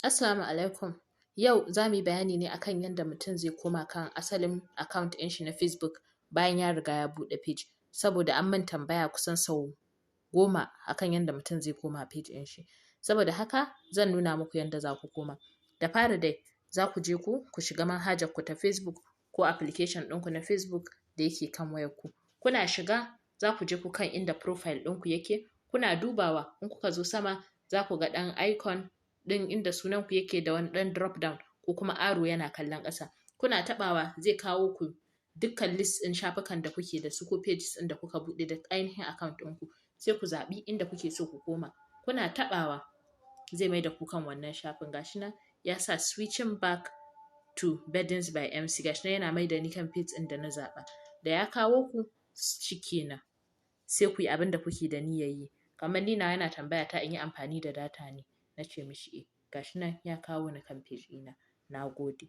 Assalamu alaikum. Yau za mu yi bayani ne akan yadda mutum zai koma kan asalin account ɗin shi na Facebook bayan ya riga ya buɗe page. Saboda an min tambaya kusan sau 10 akan yadda mutum zai koma page ɗin shi. Saboda haka zan nuna muku yadda za ku koma. Da fari dai za ku je ku shiga manhajar ku ta Facebook ko application ɗinku na Facebook da yake kan wayar ku. Kuna shiga za ku je ku kan inda profile ɗinku yake. Kuna dubawa in kuka zo sama za ku ga ɗan icon ɗin inda sunan ku yake da wani ɗan drop down ko kuma arrow yana kallon ƙasa. Kuna taɓawa zai kawo ku dukkan list ɗin shafukan da kuke da su ko pages ɗin da kuka buɗe da ainihin account ɗinku. Sai ku zaɓi inda kuke so ku koma. Kuna taɓawa zai mai da ku kan wannan shafin. Gashi nan ya sa switching back to Burdens by MC. Gashi nan yana mai da ni kan page ɗin da na zaɓa. Da ya kawo ku shikenan sai ku yi abin da kuke da niyyar yi. Kamar ni nawa yana tambaya ta in yi amfani da data ne. Na ce mishi gashi nan ya kawo ni kan page ɗina. Na gode.